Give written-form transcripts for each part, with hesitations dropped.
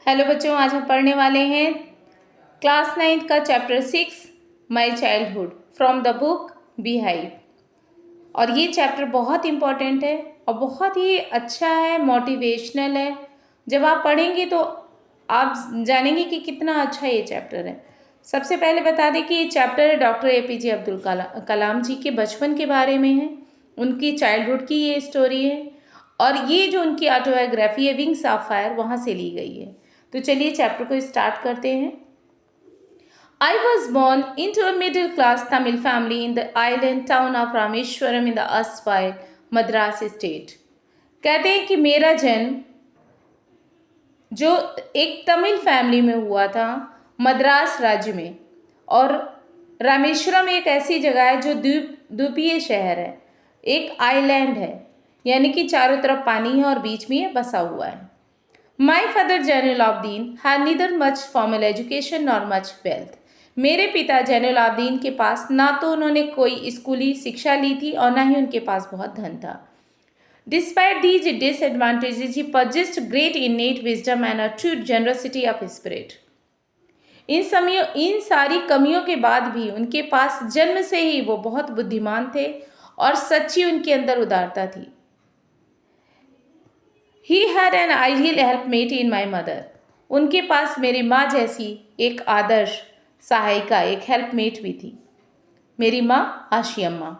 Hello बच्चों, आज हम पढ़ने वाले हैं क्लास 9 का chapter 6 my childhood from the book bee hive. और ये चैप्टर बहुत इम्पॉर्टेंट है और बहुत ही अच्छा है, मोटिवेशनल है। जब आप पढ़ेंगे तो आप जानेंगे कि कितना अच्छा ये चैप्टर है। सबसे पहले बता दें कि ये चैप्टर है डॉक्टर APJ अब्दुल कलाम जी के बचपन के बारे में है। उनकी चाइल्डहुड की ये स्टोरी है और ये जो उनकी ऑटोबायोग्राफी है विंग्स ऑफ फायर, वहाँ से ली गई है। तो चलिए चैप्टर को स्टार्ट करते हैं। I was born into a middle class Tamil family in the island town of Rameshwaram in the erstwhile Madras state। कहते हैं कि मेरा जन्म जो एक तमिल फैमिली में हुआ था मद्रास राज्य में, और रामेश्वरम एक ऐसी जगह है जो द्वीपीय शहर है, एक आइलैंड है, यानी कि चारों तरफ पानी है और बीच में ये बसा हुआ है। My father Jainul Abidin had neither much formal education nor much wealth। मेरे पिता जैनुल आबदीन के पास ना तो उन्होंने कोई स्कूली शिक्षा ली थी और ना ही उनके पास बहुत धन था। Despite these disadvantages, he possessed great innate wisdom and a true generosity of spirit। इन सारी कमियों के बाद भी उनके पास जन्म से ही वो बहुत बुद्धिमान थे और सच्ची उनके अंदर उदारता थी। He had an ideal helpmate in my mother। उनके पास मेरी माँ जैसी एक आदर्श सहायिका, एक हेल्पमेट भी थी। मेरी माँ आशियम्मा।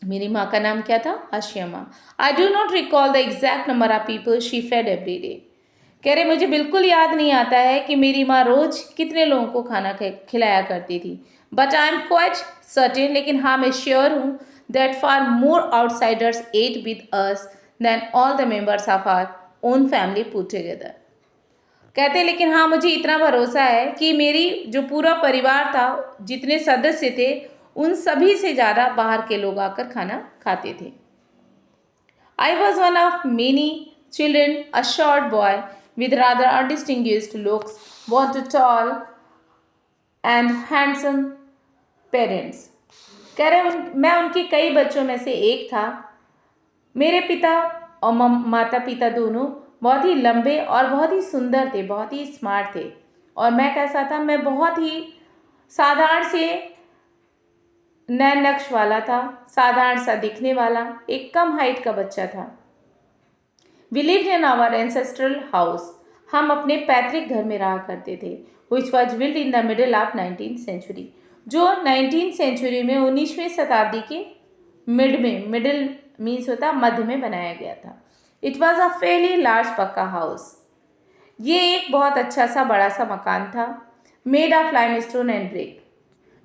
मेरी माँ का नाम क्या था? Ashiyamma. I do not recall the exact number of people she fed every day। कह रहे मुझे बिल्कुल याद नहीं आता है कि मेरी माँ रोज कितने लोगों को खाना खिलाया करती थी। But I am quite certain, लेकिन हाँ मैं श्योर हूँ that far more outsiders ate with us than all the members of our own family put together। कहते हैं लेकिन हाँ मुझे इतना भरोसा है कि मेरी जो पूरा परिवार था, जितने सदस्य थे, उन सभी से ज़्यादा बाहर के लोग आकर खाना खाते थे। I was one of many children, a short boy with rather undistinguished looks, born to tall and handsome parents। कह रहे मैं उनके कई बच्चों में से एक था। मेरे पिता और माता पिता दोनों बहुत ही लंबे और बहुत ही सुंदर थे, बहुत ही स्मार्ट थे। और मैं कैसा था? मैं बहुत ही साधारण से नैन नक्श वाला था, साधारण सा दिखने वाला, एक कम हाइट का बच्चा था। We lived in our ancestral house। हम अपने पैतृक घर में रहा करते थे, which was built in the middle of 19th century। जो 19th सेंचुरी में 19वीं शताब्दी के मिडिल मीन्स होता मध्य में बनाया गया था। It was a fairly large पक्का हाउस। ये एक बहुत अच्छा सा बड़ा सा मकान था, made of limestone and brick,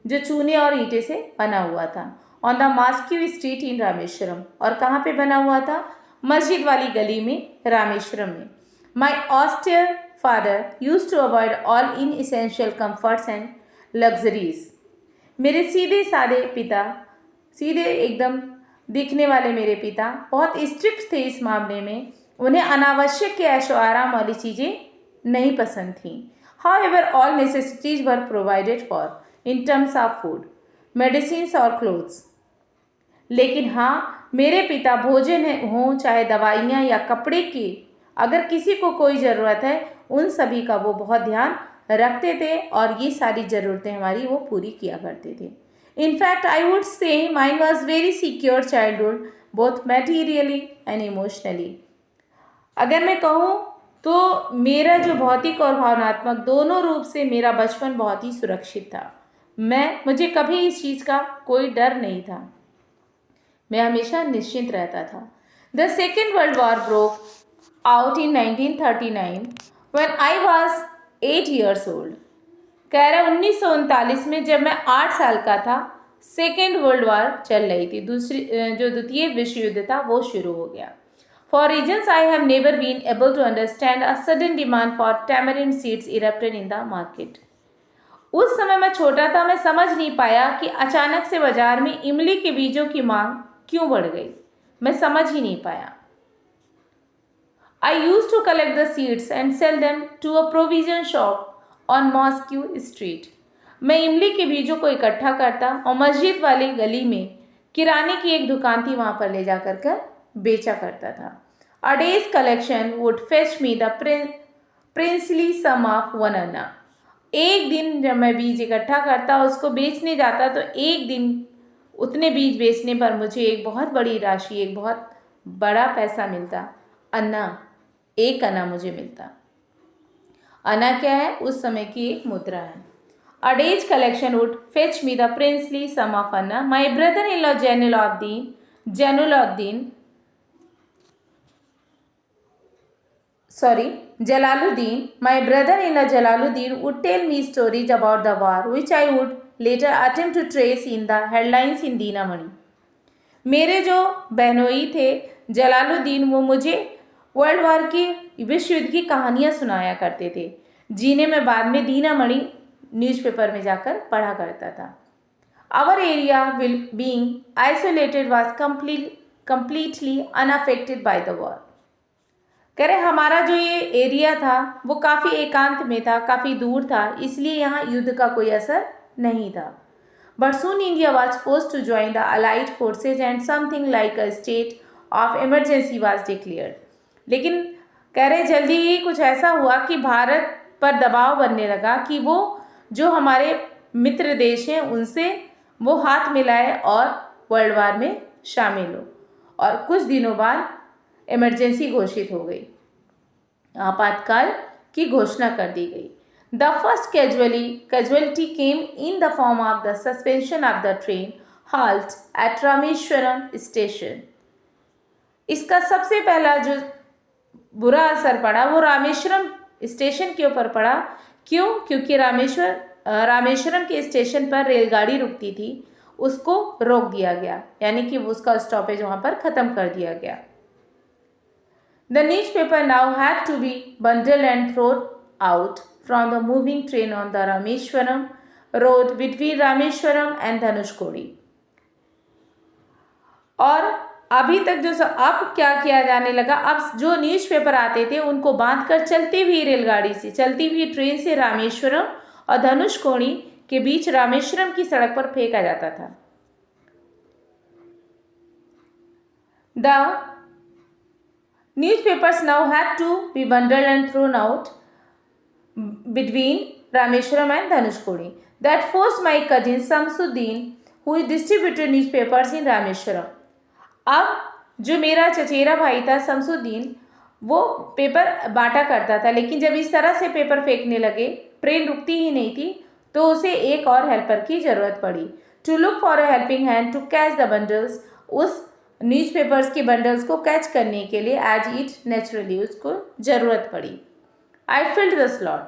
जो चूने और ईंटे से बना हुआ था। On the मास्क्यू street in Rameswaram. और कहाँ पे बना हुआ था? मस्जिद वाली गली में, रामेश्वरम में। My austere father used to avoid all inessential comforts and luxuries. मेरे सीधे साधे पिता, सीधे एकदम दिखने वाले मेरे पिता बहुत स्ट्रिक्ट थे इस मामले में। उन्हें अनावश्यक के ऐशो आराम वाली चीज़ें नहीं पसंद थीं। However, all necessities were provided for in terms of food, medicines और clothes। लेकिन हाँ, मेरे पिता भोजन हो चाहे दवाइयाँ या कपड़े की, अगर किसी को कोई ज़रूरत है, उन सभी का वो बहुत ध्यान रखते थे और ये सारी ज़रूरतें हमारी वो पूरी किया करते थे। In fact, I would say mine was very secure childhood, both materially and emotionally। अगर मैं कहूँ तो मेरा जो भौतिक और भावनात्मक दोनों रूप से मेरा बचपन बहुत ही सुरक्षित था। मुझे कभी इस चीज़ का कोई डर नहीं था, मैं हमेशा निश्चिंत रहता था। The second world war broke out in 1939 when I was 8 years old। कह रहा 1939 में जब मैं 8 साल का था, सेकेंड वर्ल्ड वॉर चल रही थी, जो द्वितीय विश्व युद्ध था वो शुरू हो गया। For reasons I have never been able to understand, a sudden demand for tamarind seeds erupted in the market। उस समय मैं छोटा था, मैं समझ नहीं पाया कि अचानक से बाजार में इमली के बीजों की मांग क्यों बढ़ गई, मैं समझ ही नहीं पाया। I used to collect the seeds and sell them to a provision shop on Mosque Street। मैं इमली के बीजों को इकट्ठा करता और मस्जिद वाली गली में किराने की एक दुकान थी, वहाँ पर ले जाकर बेचा करता था। A day's collection would fetch me the princely sum of one anna. एक दिन जब मैं बीज इकट्ठा करता उसको बेचने जाता तो एक दिन उतने बीज बेचने पर मुझे एक बहुत बड़ी राशि, एक बहुत बड़ा पैसा मिलता। अन्ना, एक अन्ना मुझे मिलता। अन्ना क्या है? उस समय की एक मुद्रा है। A day's collection would fetch me the princely sum of Anna. My brother-in-law Jalaluddin, my brother-in-law Jalaluddin would tell me stories about the war, which I would later attempt to trace in the headlines in Dinamani. मेरे जो बहनोई थे जलालुद्दीन, वो मुझे world war की, विश्व युद्ध की कहानियाँ सुनाया करते थे, जिन्हें मैं बाद में दीनामणि न्यूज़पेपर में जाकर पढ़ा करता था। Our area being isolated was completely unaffected by the war. कह रहे हमारा जो ये एरिया था वो काफ़ी एकांत में था, काफ़ी दूर था, इसलिए यहाँ युद्ध का कोई असर नहीं था। But soon India was forced to join the Allied forces and something like a state of emergency was declared. लेकिन कह रहे जल्दी ही कुछ ऐसा हुआ कि भारत पर दबाव बनने लगा कि वो जो हमारे मित्र देश हैं उनसे वो हाथ मिलाए और वर्ल्ड वार में शामिल हो। और कुछ दिनों बाद इमरजेंसी घोषित हो गई, आपातकाल की घोषणा कर दी गई। The first casualty came in the form of the suspension of the train halt at Rameswaram station. इसका सबसे पहला जो बुरा असर पड़ा वो रामेश्वरम स्टेशन के ऊपर पड़ा। क्यों? क्योंकि रामेश्वरम के स्टेशन पर रेलगाड़ी रुकती थी, उसको रोक दिया गया, यानी कि उसका स्टॉपेज वहाँ पर ख़त्म कर दिया गया। The newspaper now had to be bundled and thrown out from the moving train on the Rameshwaram road between Rameshwaram and Dhanushkodi. और अभी तक जो अब क्या किया जाने लगा, अब जो न्यूज़पेपर आते थे उनको बांधकर चलती हुई रेलगाड़ी से, चलती हुई ट्रेन से रामेश्वरम और धनुषकोडी के बीच रामेश्वरम की सड़क पर फेंका जाता था। The newspapers now had to be bundled and thrown out between Rameshwaram and Dhanushkodi. That forced my cousin Samsuddin, who distributed newspapers in Rameshwaram. अब जो मेरा चचेरा भाई था शमसुद्दीन, वो पेपर बांटा करता था, लेकिन जब इस तरह से पेपर फेंकने लगे, ट्रेन रुकती ही नहीं थी, तो उसे एक और हेल्पर की ज़रूरत पड़ी। To look for a helping hand to catch the bundles, उस न्यूज़पेपर्स के बंडल्स को कैच करने के लिए एज इट नेचुरली उसको ज़रूरत पड़ी। आई फिल्ड द स्लॉट,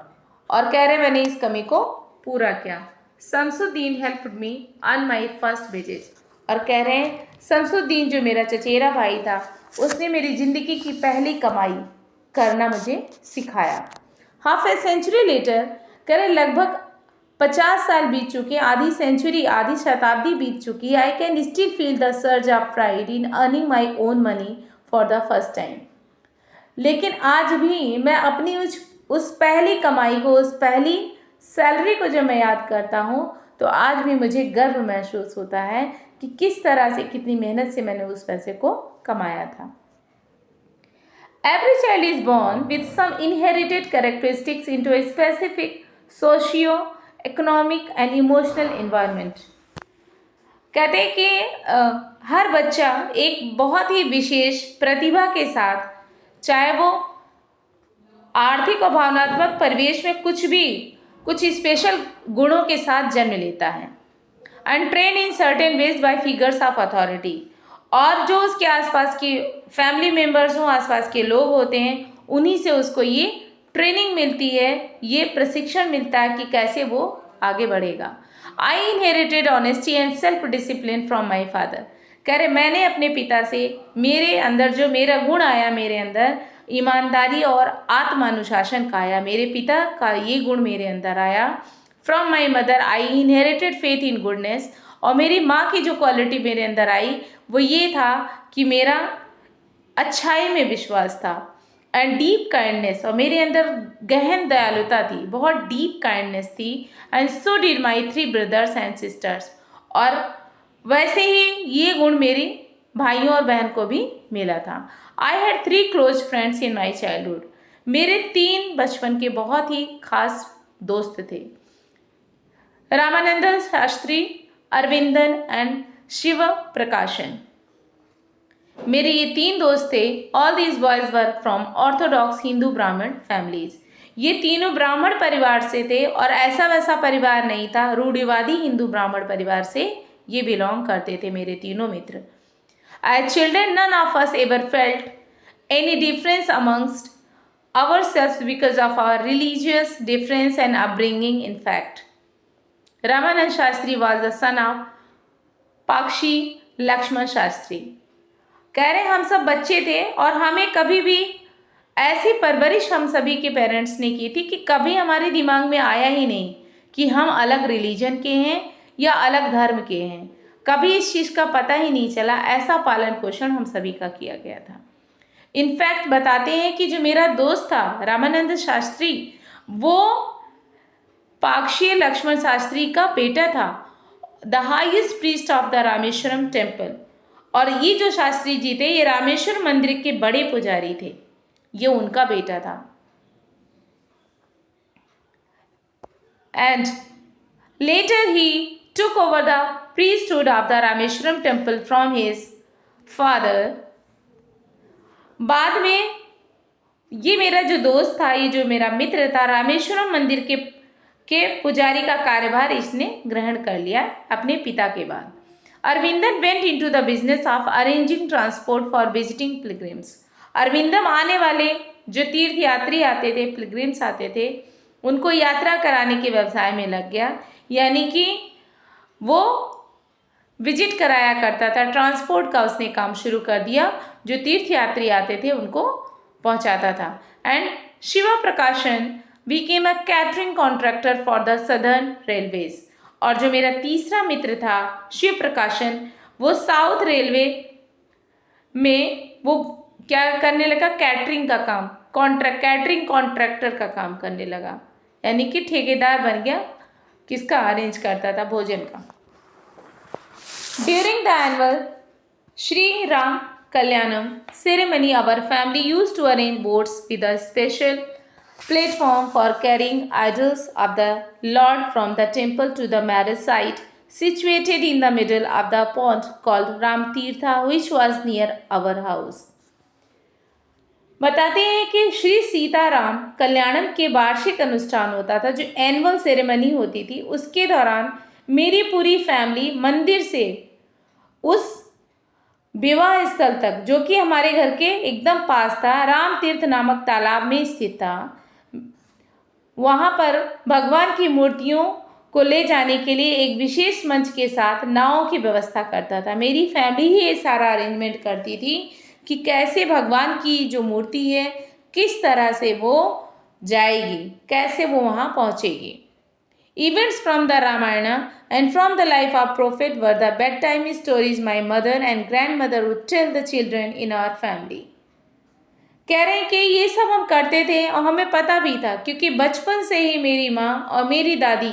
और कह रहे मैंने इस कमी को पूरा किया। Shamsuddin helped me on my first visit, और कह रहे हैं शमसुद्दीन जो मेरा चचेरा भाई था उसने मेरी ज़िंदगी की पहली कमाई करना मुझे सिखाया। हाफ ए सेंचुरी लेटर, कह रहे लगभग 50 साल बीत चुके, आधी शताब्दी बीत चुकी, I can still feel the surge of pride in earning my own money for the first time. लेकिन आज भी मैं अपनी उस पहली कमाई को, उस पहली सैलरी को जब मैं याद करता हूँ तो आज भी मुझे गर्व महसूस होता है कि किस तरह से, कितनी मेहनत से मैंने उस पैसे को कमाया था। Every child is born with some inherited characteristics into a specific socio-economic and emotional environment. कहते हैं कि हर बच्चा एक बहुत ही विशेष प्रतिभा के साथ, चाहे वो आर्थिक और भावनात्मक परिवेश में कुछ स्पेशल गुणों के साथ जन्म लेता है। And train in certain veg bye figures of authority, और जो उसके आसपास के फैमिली मेम्बर्स हों, आसपास के लोग होते हैं, उन्हीं से उसको ये ट्रेनिंग मिलती है, ये प्रशिक्षण मिलता है कि कैसे वो आगे बढ़ेगा। आई inherited honesty and self discipline from my father. कह रहे मैंने अपने पिता से, मेरे अंदर जो मेरा गुण आया, मेरे अंदर ईमानदारी और आत्मानुशासन का आया, मेरे पिता का ये गुण मेरे अंदर आया। From my mother I inherited faith in goodness, और मेरी माँ की जो क्वालिटी मेरे अंदर आई वो ये था कि मेरा अच्छाई में विश्वास था। एंड डीप काइंडनेस, और मेरे अंदर गहन दयालुता थी, बहुत डीप काइंडनेस थी। And so did my 3 brothers and sisters, और वैसे ही ये गुण मेरे भाइयों और बहन को भी मिला था। I had 3 close friends in my childhood, मेरे 3 बचपन के बहुत ही खास दोस्त थे, रामानंद शास्त्री, अरविंदन एंड शिव प्रकाशन। मेरे ये 3 दोस्त थे। All these boys were from Orthodox Hindu ब्राह्मण फैमिलीज। ये तीनों ब्राह्मण परिवार से थे और ऐसा वैसा परिवार नहीं था, रूढ़िवादी हिंदू ब्राह्मण परिवार से ये बिलोंग करते थे मेरे तीनों मित्र। As children, none of us ever felt any difference amongst ourselves because of our religious difference and upbringing. In fact, Ramanand Shastri was the son of Pakshi Lakshman Shastri. कह रहे हम सब बच्चे थे और हमें कभी भी ऐसी परवरिश हम सभी के पेरेंट्स ने की थी कि कभी हमारे दिमाग में आया ही नहीं कि हम अलग रिलीजन के हैं या अलग धर्म के हैं। कभी इस चीज़ का पता ही नहीं चला। ऐसा पालन पोषण हम सभी का किया गया था। इनफैक्ट बताते हैं कि जो मेरा दोस्त था रामानंद शास्त्री, वो पाक्षी लक्ष्मण शास्त्री का बेटा था, the highest priest of the Rameswaram temple. और ये जो शास्त्री जी थे ये रामेश्वर मंदिर के बड़े पुजारी थे, ये उनका बेटा था। And later he took over the priesthood of the Rameshwaram temple from his father. बाद में ये मेरा जो दोस्त था, ये जो मेरा मित्र था, रामेश्वरम मंदिर के पुजारी का कार्यभार इसने ग्रहण कर लिया अपने पिता के बाद। Aravindan went into the business of arranging transport for visiting pilgrims. Aravindam आने वाले जो तीर्थ यात्री आते थे, पिलग्रिम्स आते थे, उनको यात्रा कराने के व्यवसाय में लग गया। यानी कि वो विजिट कराया करता था, ट्रांसपोर्ट का उसने काम शुरू कर दिया। जो तीर्थ यात्री आते थे उनको पहुंचाता था। एंड शिवा प्रकाशन became a catering contractor for the southern railways. और जो मेरा तीसरा मित्र था शिव प्रकाशन, वो साउथ रेलवे में वो क्या करने लगा, कैटरिंग का काम, कैटरिंग कॉन्ट्रैक्टर का काम करने लगा। यानी कि ठेकेदार बन गया, किसका, अरेंज करता था भोजन का। During the annual Shri Ram Kalyanam ceremony, our family used to arrange boats with a special platform for carrying idols of the Lord from the temple to the marriage site situated in the middle of the pond called Ram Tirtha, which was near our house. बताते हैं कि श्री सीताराम कल्याणम के वार्षिक अनुष्ठान होता था, जो annual ceremony होती थी। उसके दौरान मेरी पूरी फैमिली मंदिर से उस विवाह स्थल तक, जो कि हमारे घर के एकदम पास था, राम तीर्थ नामक तालाब में स्थित था, वहाँ पर भगवान की मूर्तियों को ले जाने के लिए एक विशेष मंच के साथ नावों की व्यवस्था करता था। मेरी फैमिली ही ये सारा अरेंजमेंट करती थी कि कैसे भगवान की जो मूर्ति है किस तरह से वो जाएगी, कैसे वो वहाँ पहुँचेगी। Events from the Ramayana and from the life of prophet were the bedtime stories my mother and grandmother would tell the children in our family. कह रहे हैं कि ये सब हम करते थे और हमें पता भी था, क्योंकि बचपन से ही मेरी माँ और मेरी दादी,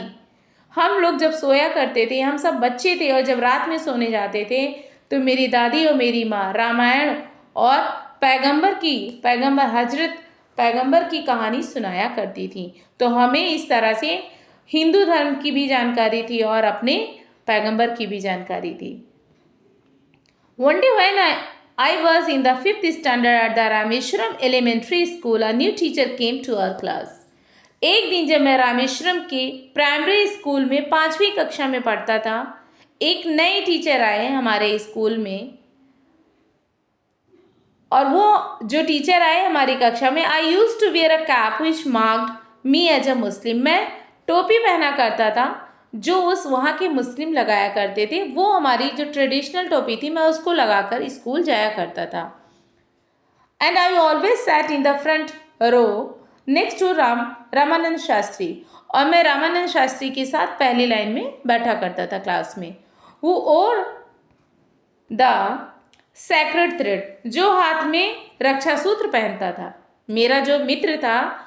हम लोग जब सोया करते थे, हम सब बच्चे थे और जब रात में सोने जाते थे तो मेरी दादी और मेरी माँ रामायण और पैगंबर हजरत पैगंबर की कहानी सुनाया करती थी। तो हमें इस तरह से हिंदू धर्म की भी जानकारी थी और अपने पैगंबर की भी जानकारी थी। One day when I was in the 5th standard at the Rameshwaram Elementary School, a new teacher came to our class. एक दिन जब मैं रामेश्वरम के प्राइमरी स्कूल में 5वीं कक्षा में पढ़ता था, एक नए टीचर आए हमारे स्कूल में। और वो जो टीचर आए हमारी कक्षा में, I used to wear a cap which marked me as a Muslim. मैं टोपी पहना करता था जो उस वहाँ के मुस्लिम लगाया करते थे। वो हमारी जो ट्रेडिशनल टोपी थी, मैं उसको लगाकर स्कूल जाया करता था। And I always sat in the front row next to Ramanand Shastri. और मैं रामानंद शास्त्री के साथ पहली लाइन में बैठा करता था क्लास में। Who wore the sacred thread, जो हाथ में रक्षा सूत्र पहनता था। मेरा जो मित्र था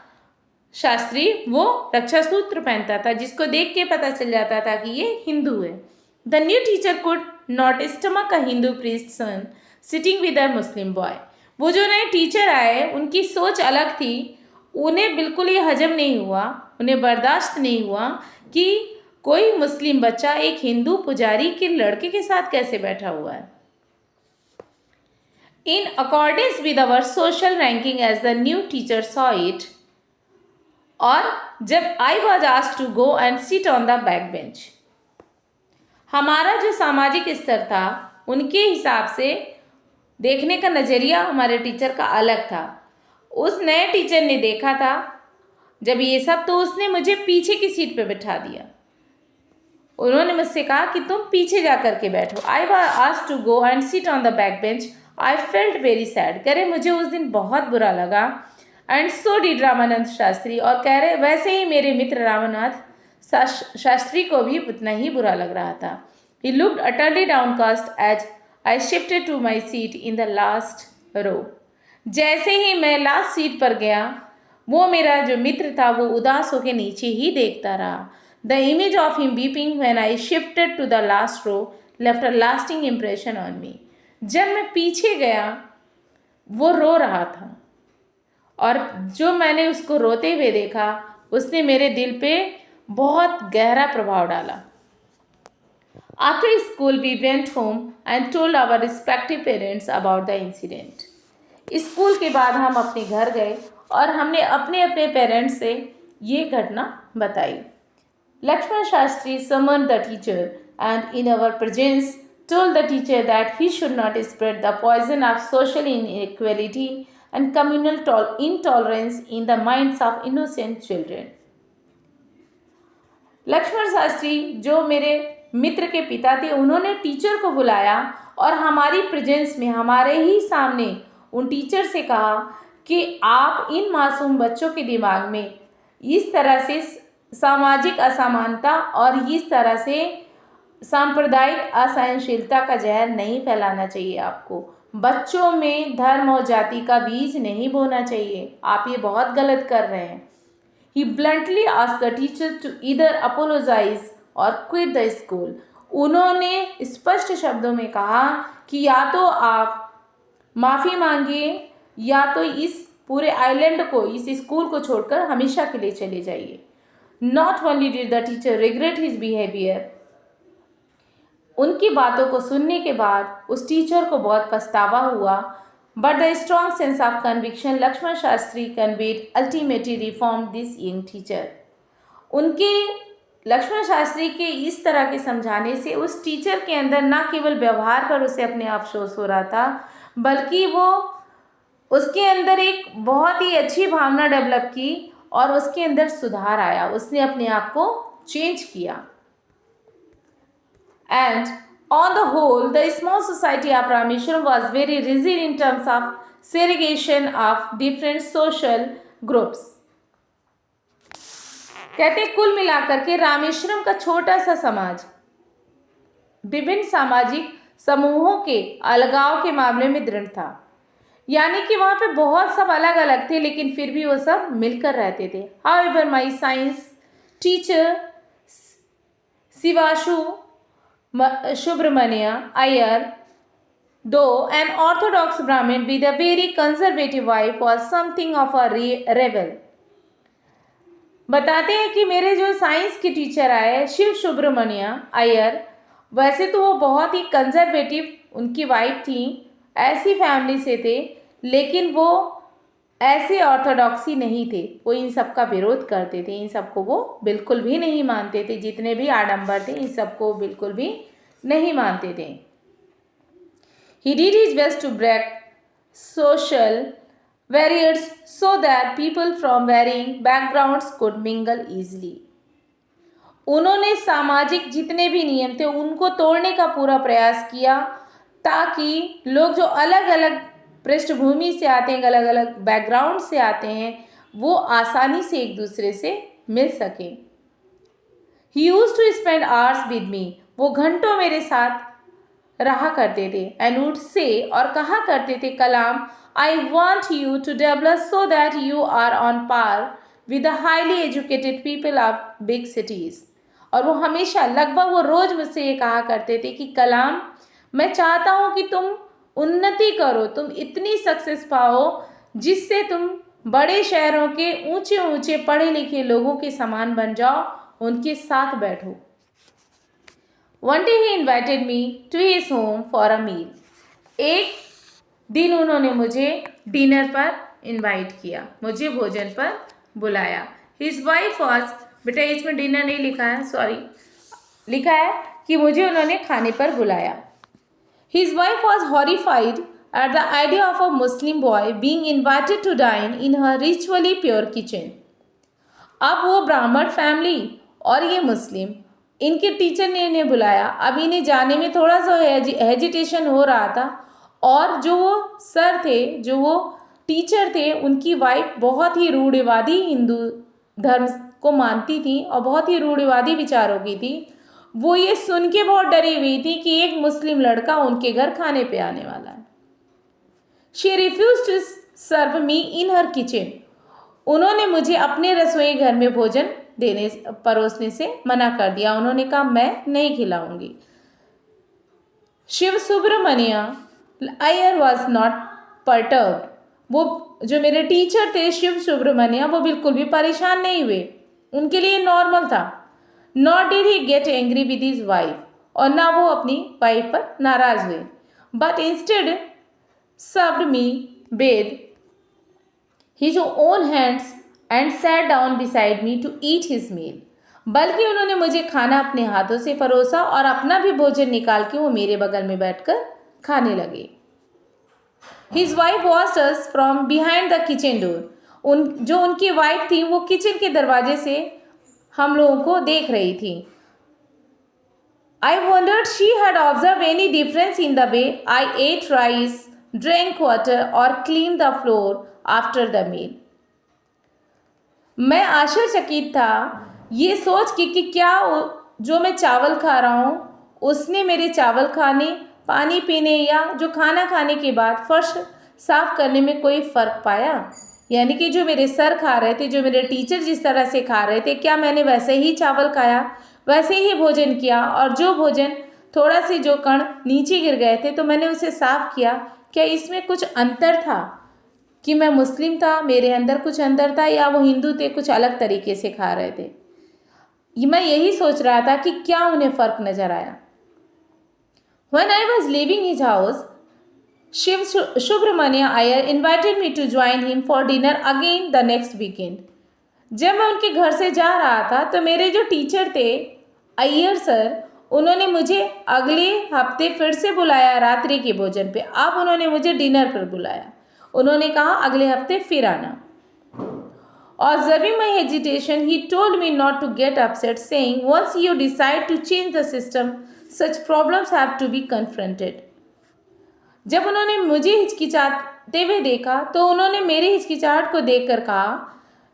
शास्त्री, वो रक्षा सूत्र पहनता था, जिसको देख के पता चल जाता था कि ये हिंदू है। The new teacher could not stomach a Hindu priest son sitting with a Muslim boy. वो जो नए टीचर आए उनकी सोच अलग थी, उन्हें बिल्कुल ही हजम नहीं हुआ, उन्हें बर्दाश्त नहीं हुआ कि कोई मुस्लिम बच्चा एक हिंदू पुजारी के लड़के के साथ कैसे बैठा हुआ है। In accordance with our social ranking as the new teacher saw it, और जब I was asked to go and sit on the back bench, हमारा जो सामाजिक स्तर था उनके हिसाब से देखने का नज़रिया हमारे टीचर का अलग था। उस नए टीचर ने देखा था जब ये सब, तो उसने मुझे पीछे की सीट पे बिठा दिया। उन्होंने मुझसे कहा कि तुम पीछे जा कर के बैठो। I was asked to go and sit on the back bench. I felt very sad. कह रहे मुझे उस दिन बहुत बुरा लगा। And so did Ramanand Shastri. और कह रहे वैसे ही मेरे मित्र रामानाथ शास्त्री को भी उतना ही बुरा लग रहा था। He looked utterly downcast as I shifted to my seat in the last row. जैसे ही मैं लास्ट सीट पर गया, वो मेरा जो मित्र था वो उदास होकर नीचे ही देखता रहा। The image of him weeping when I shifted to the last row left a lasting impression on me. जब मैं पीछे गया वो रो रहा था, और जो मैंने उसको रोते हुए देखा उसने मेरे दिल पे बहुत गहरा प्रभाव डाला। After school we went home and told our respective parents about the incident. School के बाद हम अपने घर गए और हमने अपने अपने पेरेंट्स से ये घटना बताई। Lakshman Shastri summoned the teacher and in our presence told the teacher that he should not spread the poison of social inequality and communal intolerance in the minds of innocent children. Lakshman Shastri जो मेरे मित्र के पिता थे, उन्होंने टीचर को बुलाया और हमारी प्रेजेंस में, हमारे ही सामने उन टीचर से कहा कि आप इन मासूम बच्चों के दिमाग में इस तरह से सामाजिक असमानता और इस तरह से सांप्रदायिक असहनशीलता का जहर नहीं फैलाना चाहिए। आपको बच्चों में धर्म और जाति का बीज नहीं बोना चाहिए। आप ये बहुत गलत कर रहे हैं। He bluntly asked the teacher to either apologize or quit the school. उन्होंने स्पष्ट शब्दों में कहा कि या तो आप माफ़ी मांगिए या तो इस पूरे आइलैंड को, इस स्कूल को छोड़कर हमेशा के लिए चले जाइए। Not only did the teacher regret his behavior, उनकी बातों को सुनने के बाद उस टीचर को बहुत पछतावा हुआ, but the strong sense of conviction Lakshman Shastri conveyed ultimately reformed this young teacher. उनके लक्ष्मण शास्त्री के इस तरह के समझाने से उस टीचर के अंदर न केवल व्यवहार पर उसे अपने अफसोस हो रहा था, बल्कि वो उसके अंदर एक बहुत ही अच्छी भावना डेवलप की और उसके अंदर सुधार आया। उसने अपने आप को चेंज किया। And on the whole, the small society of Rameshwaram was very rigid in terms of segregation of different social groups. कहते कुल मिलाकर के रामेश्वरम का छोटा सा समाज विभिन्न सामाजिक समूहों के अलगाव के मामले में दृढ़ था। यानी कि वहाँ पे बहुत सब अलग अलग थे, लेकिन फिर भी वो सब मिलकर रहते थे। However, my science teacher Sivashu Subramania Iyer, though an orthodox Brahmin with a very conservative wife, was something of a rebel. बताते हैं कि मेरे जो साइंस के टीचर आए शिव सुब्रमण्य अय्यर, वैसे तो वो बहुत ही कंजर्वेटिव, उनकी वाइफ थी, ऐसी फैमिली से थे, लेकिन वो ऐसे ऑर्थोडॉक्सी नहीं थे। वो इन सब का विरोध करते थे, इन सब को वो बिल्कुल भी नहीं मानते थे। जितने भी आडंबर थे इन सब को बिल्कुल भी नहीं मानते थे। He did his best to break social barriers so that people from varying backgrounds could mingle easily. उन्होंने सामाजिक जितने भी नियम थे उनको तोड़ने का पूरा प्रयास किया, ताकि लोग जो अलग अलग पृष्ठभूमि से आते हैं, अलग अलग बैकग्राउंड से आते हैं, वो आसानी से एक दूसरे से मिल सकें। He used to spend hours with me. वो घंटों मेरे साथ रहा करते थे। And would say, और कहा करते थे, कलाम, I want you to develop so that you are on par with the highly educated people of big cities. और वो हमेशा, लगभग वो रोज़ मुझसे ये कहा करते थे कि कलाम, मैं चाहता हूँ कि तुम उन्नति करो, तुम इतनी सक्सेस पाओ जिससे तुम बड़े शहरों के ऊंचे ऊंचे पढ़े लिखे लोगों के समान बन जाओ, उनके साथ बैठो। One day he invited me to his home for a meal. एक दिन उन्होंने मुझे डिनर पर इनवाइट किया, मुझे भोजन पर बुलाया। His wife was, बेटा इसमें डिनर नहीं लिखा है, सॉरी, लिखा है कि मुझे उन्होंने खाने पर बुलाया। His wife was horrified at the idea of a Muslim boy being invited to dine in her ritually pure kitchen. अब वो ब्राह्मण फैमिली और ये मुस्लिम, इनके टीचर ने इन्हें बुलाया। अब इन्हें जाने में थोड़ा सा हेजिटेशन हो रहा था, और जो वो सर थे, जो वो टीचर थे, उनकी वाइफ बहुत ही रूढ़िवादी हिंदू धर्म को मानती थी और बहुत ही रूढ़िवादी विचारों की थी। वो ये सुन के बहुत डरी हुई थी कि एक मुस्लिम लड़का उनके घर खाने पे आने वाला है। She refuse to serve me in her kitchen. उन्होंने मुझे अपने रसोई घर में भोजन परोसने से मना कर दिया। उन्होंने कहा मैं नहीं खिलाऊंगी। Shiva Subramania Iyer was not perturbed. वो जो मेरे टीचर थे शिव सुब्रमण्य, वो बिल्कुल भी परेशान नहीं हुए, उनके लिए नॉर्मल था। Not did he get angry with his wife, और ना वो अपनी वाइफ पर नाराज हुए। But instead served me with his own hands and sat down beside me to eat his meal. बल्कि उन्होंने मुझे खाना अपने हाथों से परोसा और अपना भी भोजन निकाल के वो मेरे बगल में बैठकर खाने लगे। His wife watched us from behind the kitchen door. जो उनकी वाइफ थी वो किचन के दरवाजे से हम लोगों को देख रही थी। I wondered she had observed any difference in the way I ate rice, drank water or cleaned the floor after the meal. मैं आश्चर्यचकित था ये सोच कि क्या जो मैं चावल खा रहा हूँ उसने मेरे चावल खाने, पानी पीने या जो खाना खाने के बाद फर्श साफ करने में कोई फ़र्क पाया। यानी कि जो मेरे सर खा रहे थे, जो मेरे टीचर जिस तरह से खा रहे थे, क्या मैंने वैसे ही चावल खाया, वैसे ही भोजन किया, और जो भोजन थोड़ा से जो कण नीचे गिर गए थे तो मैंने उसे साफ किया। क्या इसमें कुछ अंतर था कि मैं मुस्लिम था, मेरे अंदर कुछ अंदर था, या वो हिंदू थे, कुछ अलग तरीके से खा रहे थे। मैं यही सोच रहा था कि क्या उन्हें फ़र्क नज़र आया। When I was leaving his house, Shiv Subramania Iyer invited me to join him for dinner again the next weekend. जब मैं उनके घर से जा रहा था तो मेरे जो टीचर थे अय्यर सर, उन्होंने मुझे अगले हफ्ते फिर से बुलाया रात्रि के भोजन पे। अब उन्होंने मुझे डिनर पर बुलाया। उन्होंने कहा अगले हफ्ते फिर आना। Observing my hesitation, he told me not to get upset, saying, once you decide to change the system, such problems have to be confronted. जब उन्होंने मुझे हिचकिचाते हुए देखा तो उन्होंने मेरी हिचकिचाहट को देखकर कहा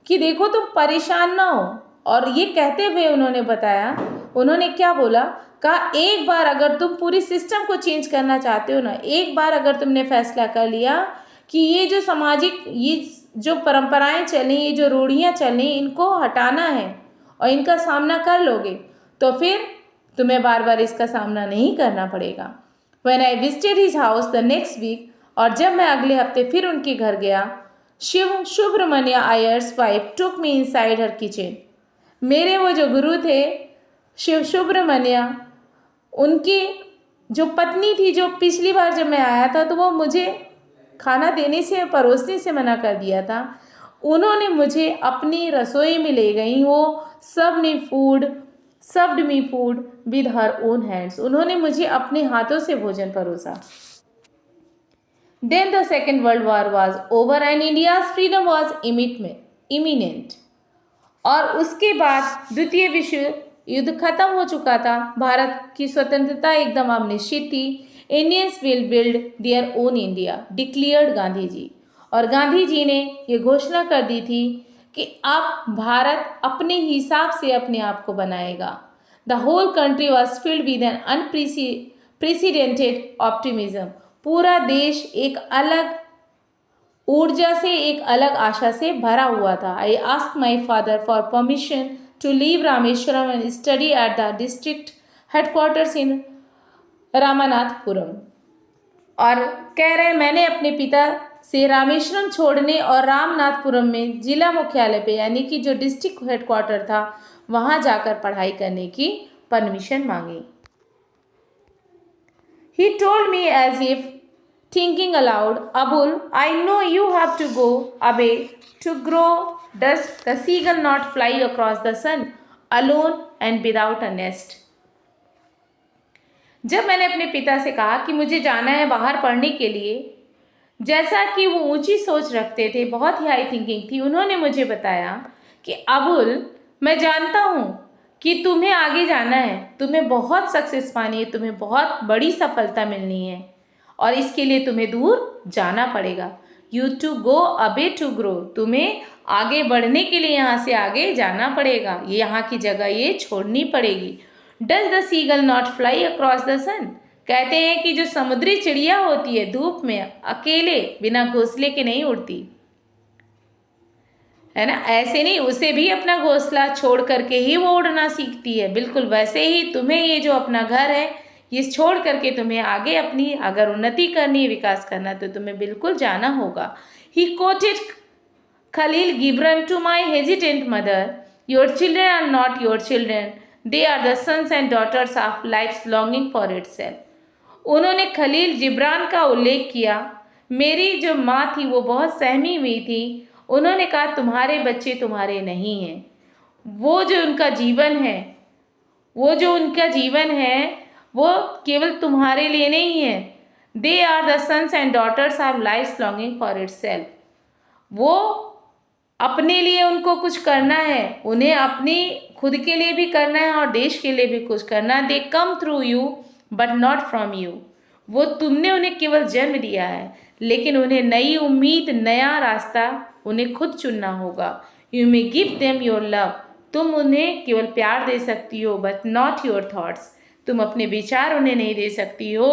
कि देखो तुम परेशान ना हो। और ये कहते हुए उन्होंने बताया, उन्होंने क्या बोला, कहा एक बार अगर तुम पूरी सिस्टम को चेंज करना चाहते हो ना, एक बार अगर तुमने फैसला कर लिया कि ये जो सामाजिक, ये जो परंपराएं चली, ये जो रूढ़ियाँ चली, इनको हटाना है और इनका सामना कर लोगे तो फिर तुम्हें बार बार इसका सामना नहीं करना पड़ेगा। When I visited his house the next week, और जब मैं अगले हफ्ते फिर उनके घर गया, Shiva Subramania Iyer's wife took me inside her kitchen. मेरे वो जो गुरु थे शिव सुब्रमण्य, उनकी जो पत्नी थी, जो पिछली बार जब मैं आया था तो वो मुझे खाना देने से, परोसने से मना कर दिया था, उन्होंने मुझे अपनी रसोई में ले गई। वो served me food with her own hands. उन्होंने मुझे अपने हाथों से भोजन परोसा। Then the second world war was over and India's freedom was imminent. और उसके बाद द्वितीय विश्व युद्ध खत्म हो चुका था, भारत की स्वतंत्रता एकदम अब निश्चित थी। Indians will build their own India, declared Gandhi ji. और गांधी जी ने ये घोषणा कर दी थी कि अब भारत अपने हिसाब से अपने आप को बनाएगा। The whole country was filled with an unprecedented optimism. पूरा देश एक अलग ऊर्जा से, एक अलग आशा से भरा हुआ था। I asked my father for permission to leave Rameswaram and study at the district headquarters in Ramanathapuram. और कह रहे, मैंने अपने पिता से रामेश्वरम छोड़ने और रामनाथपुरम में जिला मुख्यालय पे यानी कि जो डिस्ट्रिक्ट हेडक्वार्टर था वहाँ जाकर पढ़ाई करने की परमिशन मांगी। He told me as if thinking aloud, Abul, I know you have to go away to grow. Does the seagull not fly across the sun alone and without a nest? जब मैंने अपने पिता से कहा कि मुझे जाना है बाहर पढ़ने के लिए, जैसा कि वो ऊंची सोच रखते थे, बहुत ही हाई थिंकिंग थी, उन्होंने मुझे बताया कि अबुल, मैं जानता हूँ कि तुम्हें आगे जाना है, तुम्हें बहुत सक्सेस पानी है, तुम्हें बहुत बड़ी सफलता मिलनी है और इसके लिए तुम्हें दूर जाना पड़ेगा। You to go away to grow, तुम्हें आगे बढ़ने के लिए यहाँ से आगे जाना पड़ेगा, ये यहाँ की जगह ये छोड़नी पड़ेगी। Does the seagull not fly across the sun, कहते हैं कि जो समुद्री चिड़िया होती है धूप में अकेले बिना घोंसले के नहीं उड़ती है ना, ऐसे नहीं, उसे भी अपना घोंसला छोड़ करके ही वो उड़ना सीखती है। बिल्कुल वैसे ही तुम्हें ये जो अपना घर है ये छोड़ करके तुम्हें आगे अपनी अगर उन्नति करनी है, विकास करना, तो तुम्हें बिल्कुल जाना होगा। He quoted Khalil Gibran to my hesitant mother, your children are not your children, they are the sons and daughters of life longing for itself. उन्होंने खलील जिब्रान का उल्लेख किया। मेरी जो माँ थी वो बहुत सहमी हुई थी। उन्होंने कहा तुम्हारे बच्चे तुम्हारे नहीं हैं, वो जो उनका जीवन है, वो जो उनका जीवन है वो केवल तुम्हारे लिए नहीं है। They are the sons and daughters of life longing for itself. वो अपने लिए उनको कुछ करना है, उन्हें अपनी खुद के लिए भी करना है और देश के लिए भी कुछ करना है। They come through you but not from you, वो तुमने उन्हें केवल जन्म दिया है लेकिन उन्हें नई उम्मीद, नया रास्ता उन्हें खुद चुनना होगा। You may give them your love, तुम उन्हें केवल प्यार दे सकती हो बट नॉट योर थॉट्स, तुम अपने विचार उन्हें नहीं दे सकती हो।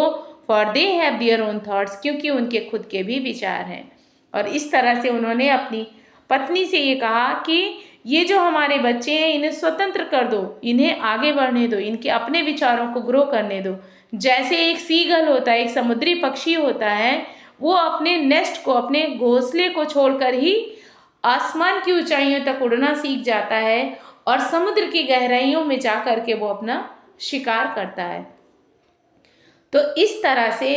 For they have their own thoughts, क्योंकि उनके खुद के भी विचार हैं। और इस तरह से उन्होंने अपनी पत्नी से ये कहा कि ये जो हमारे बच्चे हैं इन्हें स्वतंत्र कर दो, इन्हें आगे बढ़ने दो, इनके अपने विचारों को ग्रो करने दो। जैसे एक सीगल होता है, एक समुद्री पक्षी होता है, वो अपने नेस्ट को, अपने घोंसले को छोड़कर ही आसमान की ऊंचाइयों तक उड़ना सीख जाता है और समुद्र की गहराइयों में जा कर के वो अपना शिकार करता है। तो इस तरह से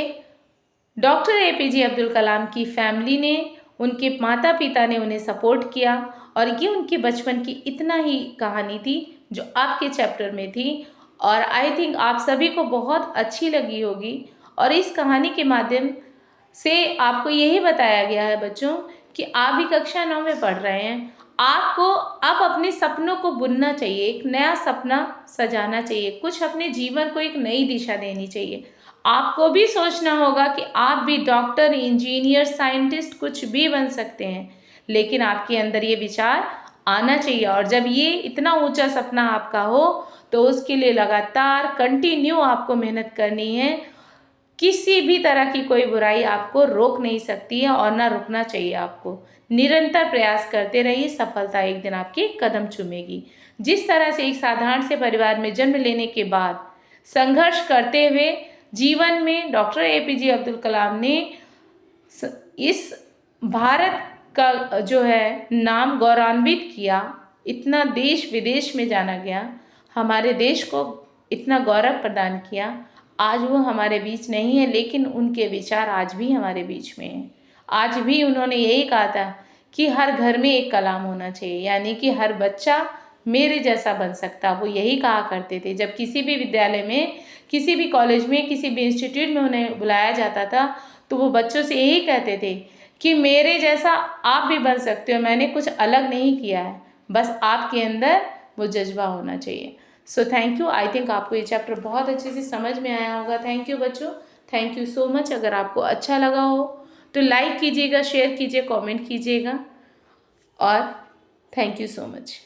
डॉक्टर APJ अब्दुल कलाम की फैमिली ने, उनके माता पिता ने उन्हें सपोर्ट किया और ये उनके बचपन की इतना ही कहानी थी जो आपके चैप्टर में थी और आई थिंक आप सभी को बहुत अच्छी लगी होगी। और इस कहानी के माध्यम से आपको यही बताया गया है बच्चों कि आप भी कक्षा 9 में पढ़ रहे हैं, आपको अब अपने सपनों को बुनना चाहिए, एक नया सपना सजाना चाहिए, कुछ अपने जीवन को एक नई दिशा देनी चाहिए। आपको भी सोचना होगा कि आप भी डॉक्टर, इंजीनियर, साइंटिस्ट कुछ भी बन सकते हैं, लेकिन आपके अंदर ये विचार आना चाहिए। और जब ये इतना ऊंचा सपना आपका हो तो उसके लिए लगातार कंटिन्यू आपको मेहनत करनी है। किसी भी तरह की कोई बुराई आपको रोक नहीं सकती है और ना रुकना चाहिए। आपको निरंतर प्रयास करते रहिए, सफलता एक दिन आपके कदम चूमेगी। जिस तरह से एक साधारण से परिवार में जन्म लेने के बाद संघर्ष करते हुए जीवन में डॉक्टर APJ अब्दुल कलाम ने इस भारत का जो है नाम गौरवान्वित किया, इतना देश विदेश में जाना गया, हमारे देश को इतना गौरव प्रदान किया। आज वो हमारे बीच नहीं है लेकिन उनके विचार आज भी हमारे बीच में हैं। आज भी उन्होंने यही कहा था कि हर घर में एक कलाम होना चाहिए, यानी कि हर बच्चा मेरे जैसा बन सकता, वो यही कहा करते थे। जब किसी भी विद्यालय में, किसी भी कॉलेज में, किसी भी इंस्टीट्यूट में उन्हें बुलाया जाता था तो वो बच्चों से यही कहते थे कि मेरे जैसा आप भी बन सकते हो, मैंने कुछ अलग नहीं किया है, बस आपके अंदर वो जज्बा होना चाहिए। So thank you. I think आपको ये चैप्टर बहुत अच्छे से समझ में आया होगा। थैंक यू बच्चों, थैंक यू सो मच। अगर आपको अच्छा लगा हो तो लाइक कीजिएगा, शेयर कीजिए, कमेंट कीजिएगा और थैंक यू सो मच।